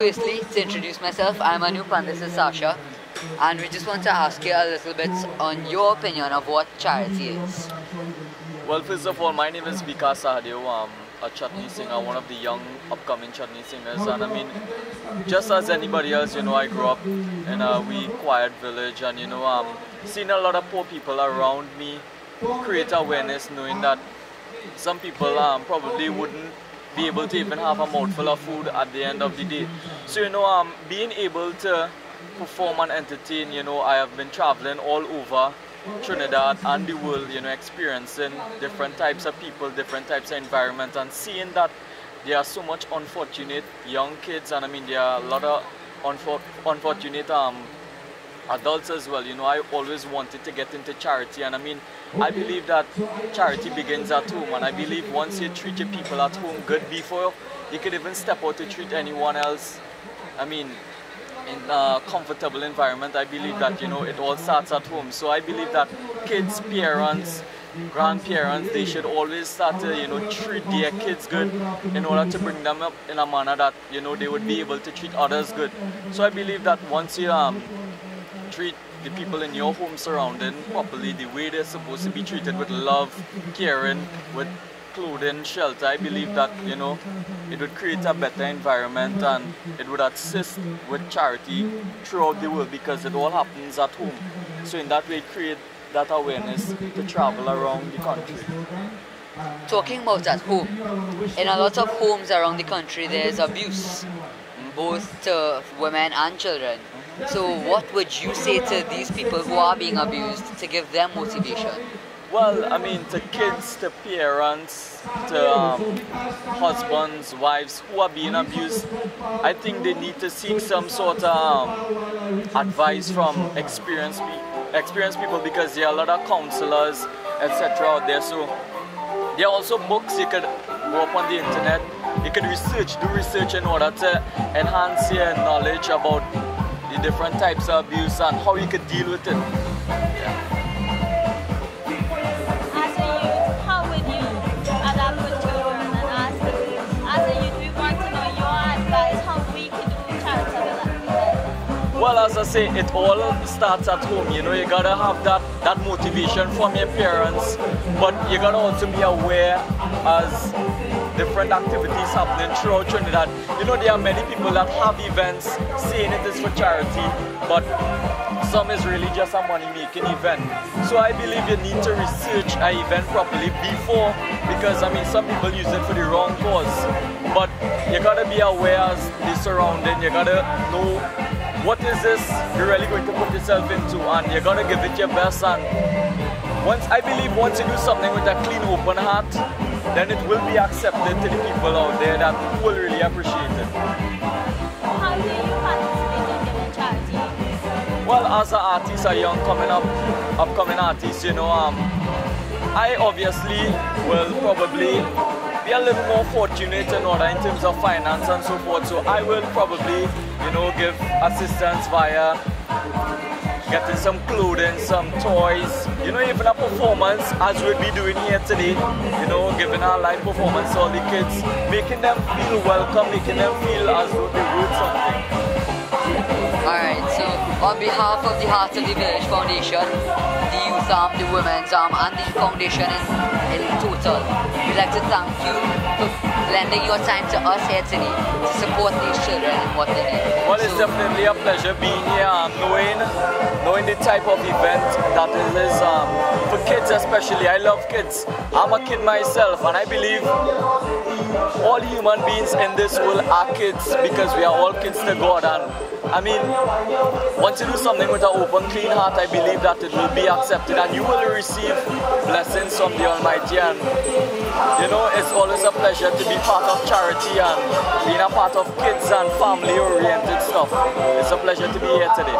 Firstly, to introduce myself, I'm Anup and this is Sasha, and we just want to ask you a little bit on your opinion of what charity is. Well, first of all, my name is Veekash Sahadeo. I'm a chutney singer, one of the young upcoming chutney singers, and I mean, just as anybody else, I grew up in a wee quiet village, and seeing a lot of poor people around me create awareness, knowing that some people probably wouldn't be able to even have a mouthful of food at the end of the day. So being able to perform and entertain, I have been traveling all over Trinidad and the world, experiencing different types of people, different types of environment, and seeing that there are so much unfortunate young kids, and I mean there are a lot of unfortunate adults as well. I always wanted to get into charity, and I mean I believe that charity begins at home, and I believe once you treat your people at home good before you could even step out to treat anyone else, I mean in a comfortable environment, I believe that it all starts at home. So I believe that kids, parents, grandparents, they should always start to treat their kids good in order to bring them up in a manner that they would be able to treat others good. So I believe that once you treat the people in your home surrounding properly, the way they're supposed to be treated, with love, caring, with clothing, shelter, I believe that it would create a better environment, and it would assist with charity throughout the world, because it all happens at home. So in that way, create that awareness to travel around the country. Talking about at home, in a lot of homes around the country there's abuse, both to women and children. So what would you say to these people who are being abused to give them motivation? Well, I mean, to kids, to parents, to husbands, wives who are being abused, I think they need to seek some sort of advice from experienced people, because there are a lot of counselors, etc. out there. So there are also books you could go up on the internet. You could do research in order to enhance your knowledge about the different types of abuse and how you could deal with it. Well, as I say, it all starts at home. You gotta have that motivation from your parents, but you gotta also be aware as different activities happening throughout Trinidad. There are many people that have events saying it is for charity, but some is really just a money-making event. So I believe you need to research an event properly before, because I mean some people use it for the wrong cause. But you gotta be aware as the surrounding. You gotta know what is this you're really going to put yourself into, and you're gonna give it your best. And I believe once you do something with a clean, open heart, then it will be accepted to the people out there that will really appreciate it. How do you participate in giving charity? Well, as an artist, a young upcoming artist, I obviously will probably be a little more fortunate in terms of finance and so forth. So I will probably, give assistance via getting some clothing, some toys, even a performance as we'll be doing here today, giving our live performance to all the kids, making them feel welcome, making them feel as though they wrote something. Alright, so on behalf of the Heart of the Village Foundation, the Youtharm, the Women's Arm, and the Foundation in total, we'd like to thank you for lending your time to us here today to support these children and what they need. Well, it's definitely a pleasure being here, knowing the type of event that it is for kids especially. I love kids. I'm a kid myself, and I believe all human beings in this world are kids, because we are all kids to God. And I mean, once you do something with an open, clean heart, I believe that it will be accepted and you will receive blessings from the Almighty. And it's always a pleasure to be part of charity and being a part of kids and family-oriented stuff. It's a pleasure to be here today.